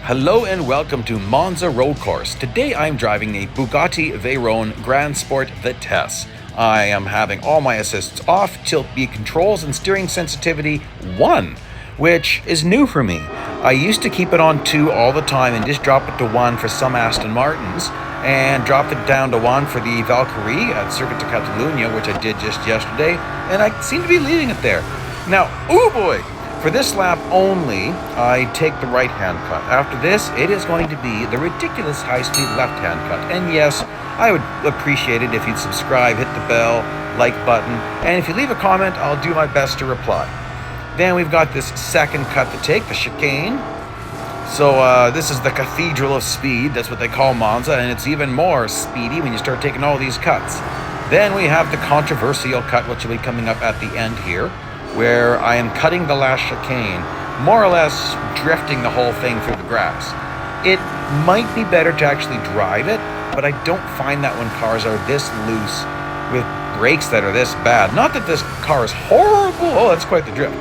Hello and welcome to Monza Road Course. Today I'm driving a Bugatti Veyron Grand Sport Vitesse. I am having all my assists off, tilt B controls and steering sensitivity 1, which is new for me. I used to keep it on 2 all the time and just drop it to 1 for some Aston Martins and dropped it down to 1 for the Valkyrie at Circuit de Catalunya, which I did just yesterday, and I seem to be leaving it there. Now, oh boy! For this lap only, I take the right-hand cut. After this, it is going to be the ridiculous high-speed left-hand cut. And yes, I would appreciate it if you'd subscribe, hit the bell, like button, and if you leave a comment, I'll do my best to reply. Then we've got this second cut to take, the chicane. So this is the cathedral of speed, that's what they call Monza, and it's even more speedy when you start taking all these cuts. Then we have the controversial cut, which will be coming up at the end here, where I am cutting the last chicane, more or less drifting the whole thing through the grass. It might be better to actually drive it, but I don't find that when cars are this loose with brakes that are this bad. Not that this car is horrible. Oh, that's quite the drift.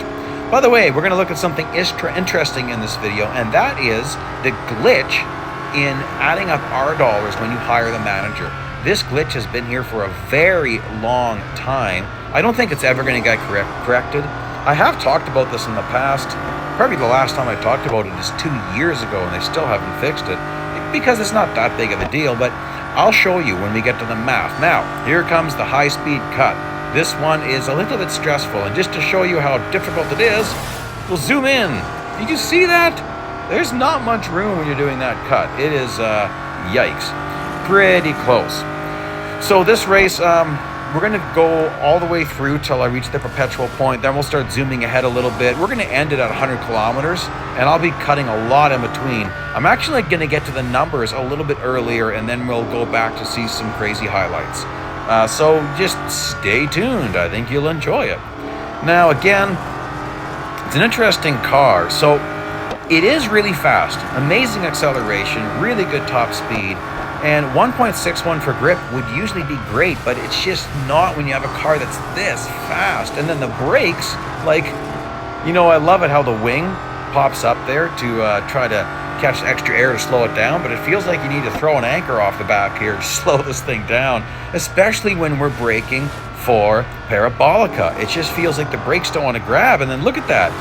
By the way, we're going to look at something interesting in this video, and that is the glitch in adding up our dollars when you hire the manager. This glitch has been here for a very long time. I don't think it's ever going to get corrected. I have talked about this in the past. Probably the last time I talked about it is 2 years ago, and they still haven't fixed it because it's not that big of a deal, but I'll show you when we get to the math. Now, here comes the high-speed cut. This one is a little bit stressful, and just to show you how difficult it is, we'll zoom in. Did you see that? There's not much room when you're doing that cut. It is, yikes. Pretty close. So this race, we're going to go all the way through till I reach the perpetual point. Then we'll start zooming ahead a little bit. We're going to end it at 100 kilometers, and I'll be cutting a lot in between. I'm actually going to get to the numbers a little bit earlier, and then we'll go back to see some crazy highlights. So just stay tuned. I think you'll enjoy it. Now, again, it's an interesting car. So it is really fast. Amazing acceleration, really good top speed. And 1.61 for grip would usually be great, but it's just not when you have a car that's this fast. And then the brakes, like, you know, I love it how the wing pops up there to try to catch extra air to slow it down, but it feels like you need to throw an anchor off the back here to slow this thing down, especially when we're braking for Parabolica. It just feels like the brakes don't want to grab, and then look at that.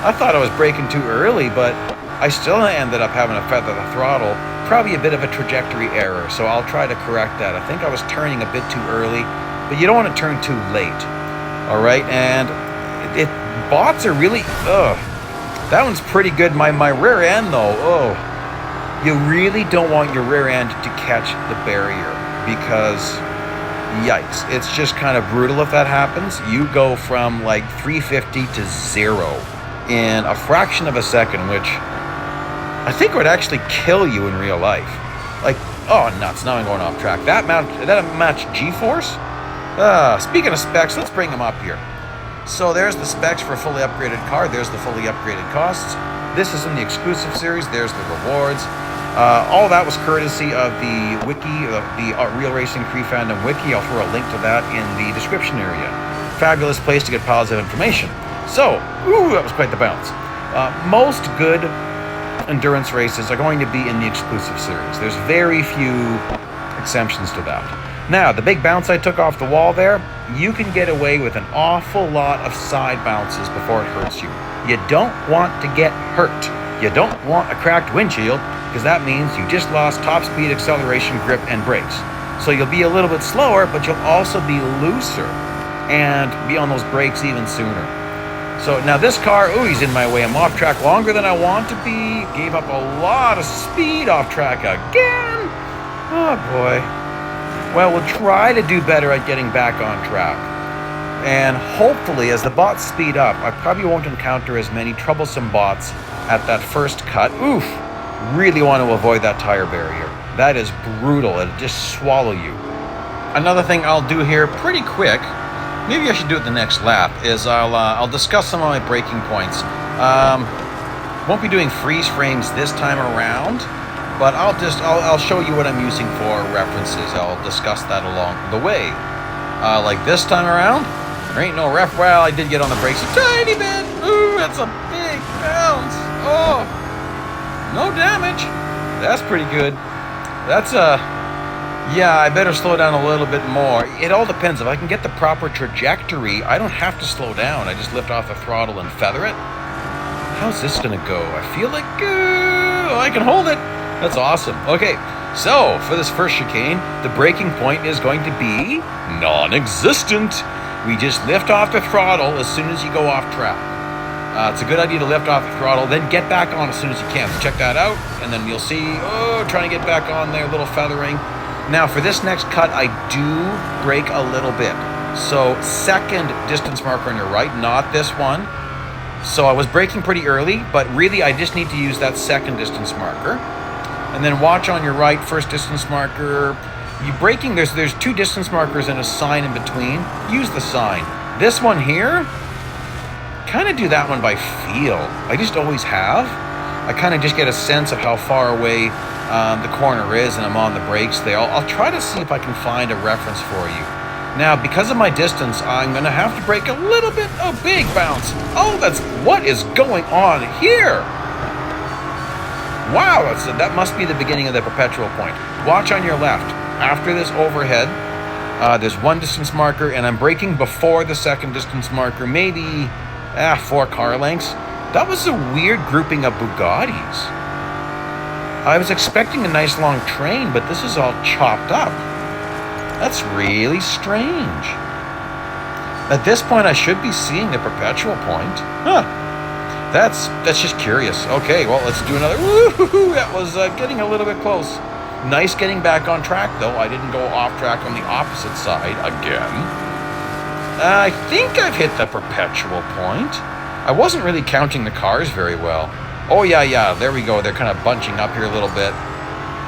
I thought I was braking too early, but I still ended up having to feather the throttle. Probably a bit of a trajectory error, so I'll try to correct that. I think I was turning a bit too early, but you don't want to turn too late. All right, and bots are really, that one's pretty good. My rear end though, you really don't want your rear end to catch the barrier because, yikes, it's just kind of brutal if that happens. You go from like 350 to 0 in a fraction of a second, which I think would actually kill you in real life. Like, oh nuts, now I'm going off track. That match G-Force? Speaking of specs, let's bring them up here. So there's the specs for a fully upgraded car. There's the fully upgraded costs. This is in the exclusive series. There's the rewards. All that was courtesy of the wiki, the Real Racing Pre-Fandom wiki. I'll throw a link to that in the description area. Fabulous place to get positive information. So, that was quite the bounce. Most good endurance races are going to be in the exclusive series. There's very few exceptions to that. Now, the big bounce I took off the wall there, you can get away with an awful lot of side bounces before it hurts you. You don't want to get hurt. You don't want a cracked windshield, because that means you just lost top speed, acceleration, grip, and brakes. So you'll be a little bit slower, but you'll also be looser and be on those brakes even sooner. So now this car, he's in my way. I'm off track longer than I want to be. Gave up a lot of speed off track again. Oh boy. Well, we'll try to do better at getting back on track. And hopefully, as the bots speed up, I probably won't encounter as many troublesome bots at that first cut. Really want to avoid that tire barrier. That is brutal. It'll just swallow you. Another thing I'll do here pretty quick, maybe I should do it the next lap, is I'll discuss some of my braking points. Won't be doing freeze frames this time around, but I'll show you what I'm using for references. I'll discuss that along the way. Like this time around, there ain't no ref. Well, I did get on the brakes a tiny bit. That's a big bounce. No damage. That's pretty good. That's yeah, I better slow down a little bit more. It all depends. If I can get the proper trajectory, I don't have to slow down. I just lift off the throttle and feather it. How's this gonna go? I feel like I can hold it. That's awesome. Okay, so for this first chicane, the braking point is going to be non-existent. We just lift off the throttle as soon as you go off track. It's a good idea to lift off the throttle, then get back on as soon as you can. So check that out, and then you'll see, trying to get back on there, little feathering. Now, for this next cut, I do brake a little bit. So, second distance marker on your right, not this one. So I was braking pretty early, but really I just need to use that second distance marker. And then watch on your right, first distance marker. You braking, there's two distance markers and a sign in between. Use the sign. This one here, kind of do that one by feel. I just always have. I kind of just get a sense of how far away the corner is, and I'm on the brakes there. I'll try to see if I can find a reference for you. Now, because of my distance, I'm going to have to brake a little bit. Oh, big bounce. Oh, what is going on here? Wow, that must be the beginning of the perpetual point. Watch on your left. After this overhead, there's one distance marker, and I'm braking before the second distance marker, maybe 4 car lengths. That was a weird grouping of Bugattis. I was expecting a nice long train, but this is all chopped up. That's really strange. At this point, I should be seeing the perpetual point. Huh. That's just curious. Okay, well, let's do another. Woo-hoo-hoo, that was getting a little bit close. Nice getting back on track, though. I didn't go off track on the opposite side again. I think I've hit the perpetual point. I wasn't really counting the cars very well. Oh, yeah, there we go. They're kind of bunching up here a little bit.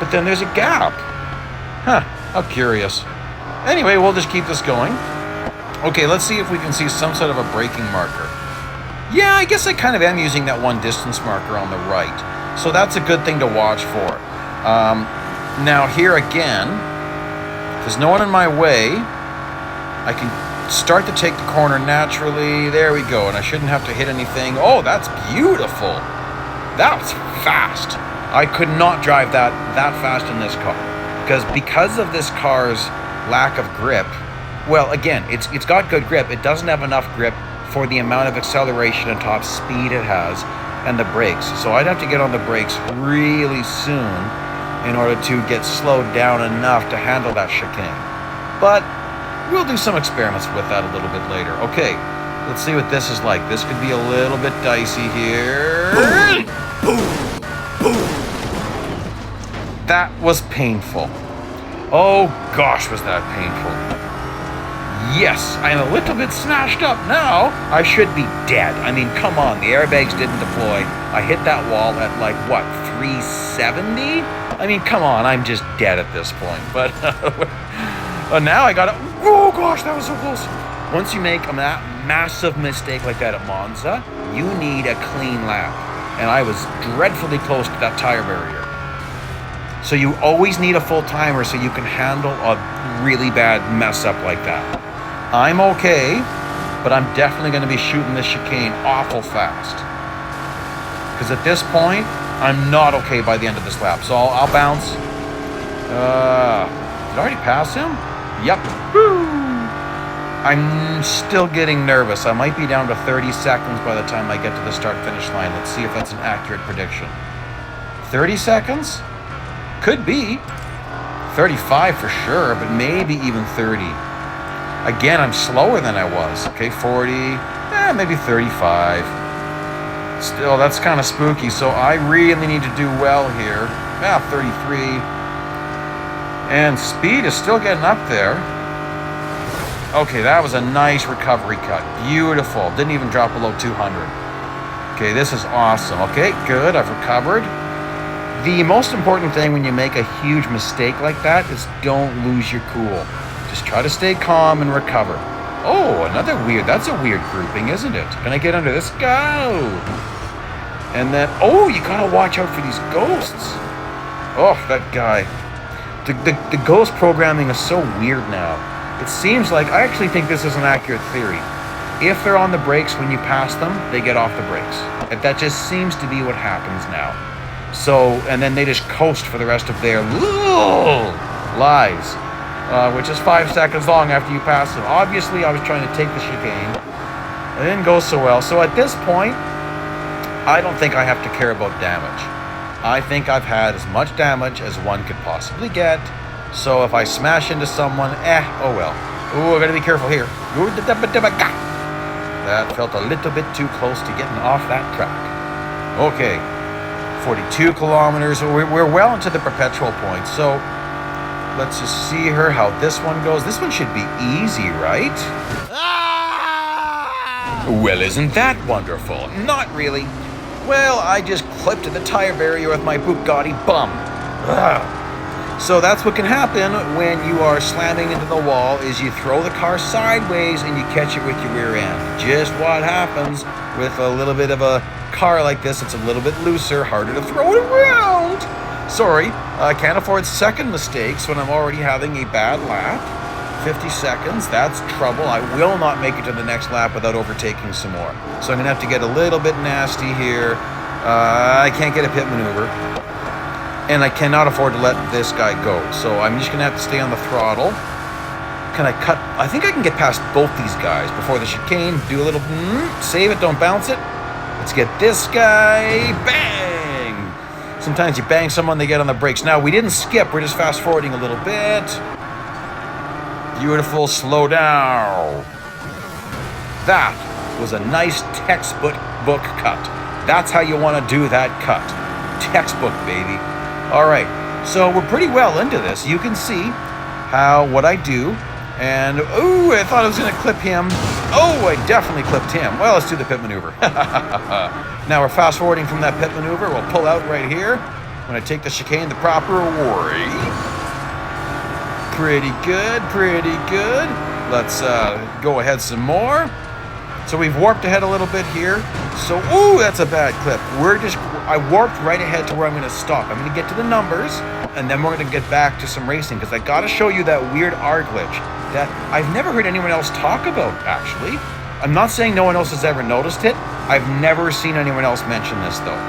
But then there's a gap. Huh, how curious. Anyway, we'll just keep this going. Okay, let's see if we can see some sort of a braking marker. Yeah, I guess I kind of am using that one distance marker on the right. So that's a good thing to watch for. Now here again, there's no one in my way. I can start to take the corner naturally. There we go, and I shouldn't have to hit anything. Oh, that's beautiful. That's fast. I could not drive that fast in this car. Because of this car's lack of grip, well, again, it's got good grip. It doesn't have enough grip for the amount of acceleration and top speed it has and the brakes. So I'd have to get on the brakes really soon in order to get slowed down enough to handle that chicane. But we'll do some experiments with that a little bit later. Okay, let's see what this is like. This could be a little bit dicey here. That was painful. Oh gosh, was that painful. Yes, I'm a little bit smashed up now. I should be dead. I mean, come on, the airbags didn't deploy. I hit that wall at like, what, 370? I mean, come on, I'm just dead at this point. But now I got it. Oh gosh, that was so close. Once you make a massive mistake like that at Monza, you need a clean lap. And I was dreadfully close to that tire barrier. So you always need a full timer so you can handle a really bad mess up like that. I'm okay, but I'm definitely going to be shooting this chicane awful fast. Because at this point, I'm not okay by the end of this lap. So I'll bounce. Did I already pass him? Yep. Woo! I'm still getting nervous. I might be down to 30 seconds by the time I get to the start-finish line. Let's see if that's an accurate prediction. 30 seconds? Could be. 35 for sure, but maybe even 30. Again, I'm slower than I was. Okay, 40, maybe 35. Still, that's kind of spooky, so I really need to do well here. 33. And speed is still getting up there. Okay, that was a nice recovery cut. Beautiful. Didn't even drop below 200. Okay, this is awesome. Okay, good. I've recovered. The most important thing when you make a huge mistake like that is don't lose your cool. Just try to stay calm and recover. Oh, another weird. That's a weird grouping, isn't it? Can I get under this? Go! And then, oh, you gotta watch out for these ghosts. Oh, that guy. The ghost programming is so weird now. It seems like, I actually think this is an accurate theory. If they're on the brakes when you pass them, they get off the brakes. That just seems to be what happens now. So, and then they just coast for the rest of their lives, which is 5 seconds long after you pass them. Obviously, I was trying to take the chicane. It didn't go so well. So at this point, I don't think I have to care about damage. I think I've had as much damage as one could possibly get. So if I smash into someone, oh well. Ooh, I gotta be careful here. That felt a little bit too close to getting off that track. Okay, 42 kilometers. We're well into the perpetual point. So let's just see her how this one goes. This one should be easy, right? Well, isn't that wonderful? Not really. Well, I just clipped the tire barrier with my Bugatti bum. So that's what can happen when you are slamming into the wall, is you throw the car sideways and you catch it with your rear end. Just what happens with a little bit of a car like this. It's a little bit looser, harder to throw it around. Sorry, I can't afford second mistakes when I'm already having a bad lap. 50 seconds, that's trouble. I will not make it to the next lap without overtaking some more. So I'm gonna have to get a little bit nasty here. I can't get a pit maneuver. And I cannot afford to let this guy go. So I'm just gonna have to stay on the throttle. Can I cut? I think I can get past both these guys before the chicane. Do a little, save it, don't bounce it. Let's get this guy, bang! Sometimes you bang someone, they get on the brakes. Now, we didn't skip, we're just fast forwarding a little bit. Beautiful, slow down. That was a nice textbook cut. That's how you wanna do that cut. Textbook, baby. All right, so we're pretty well into this. You can see what I do. And, ooh, I thought I was going to clip him. Oh, I definitely clipped him. Well, let's do the pit maneuver. Now we're fast forwarding from that pit maneuver. We'll pull out right here. I'm going to take the chicane the proper way. Pretty good, pretty good. Let's go ahead some more. So we've warped ahead a little bit here. So, ooh, that's a bad clip. I warped right ahead to where I'm going to stop. I'm going to get to the numbers, and then we're going to get back to some racing, because I got to show you that weird R glitch that I've never heard anyone else talk about, actually. I'm not saying no one else has ever noticed it. I've never seen anyone else mention this, though.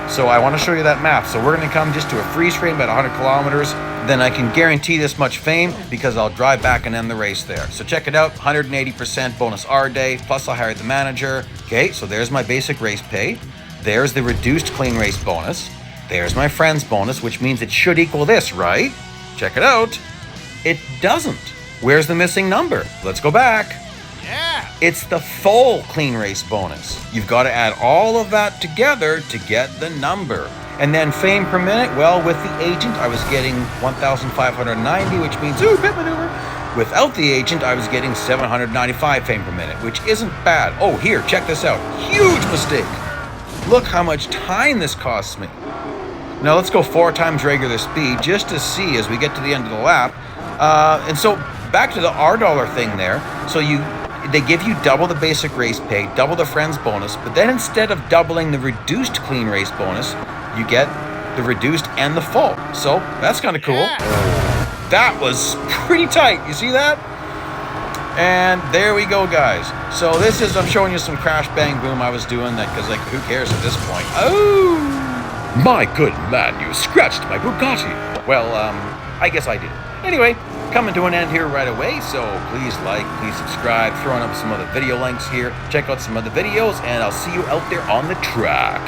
So I want to show you that map. So we're going to come just to a freeze frame at 100 kilometers. Then I can guarantee this much fame because I'll drive back and end the race there. So check it out, 180% bonus R day, plus I hired the manager. Okay, so there's my basic race pay. There's the reduced clean race bonus. There's my friend's bonus, which means it should equal this, right? Check it out. It doesn't. Where's the missing number? Let's go back. Yeah. It's the full clean race bonus. You've got to add all of that together to get the number. And then fame per minute, well, with the agent, I was getting 1,590, which means, ooh, pit maneuver. Without the agent, I was getting 795 fame per minute, which isn't bad. Oh, here, check this out. Huge mistake. Look how much time this costs me. Now let's go 4 times regular speed just to see as we get to the end of the lap. And so back to the R dollar thing there. So they give you double the basic race pay, double the friends bonus, but then instead of doubling the reduced clean race bonus, you get the reduced and the full. So that's kind of cool. Yeah. That was pretty tight. You see that? And there we go, guys. So this is, I'm showing you some crash bang boom I was doing that because, like, who cares at this point? Oh, my good man, you scratched my Bugatti. Well, I guess I did. Anyway, coming to an end here right away. So please like, please subscribe, throwing up some other video links here. Check out some other videos, and I'll see you out there on the track.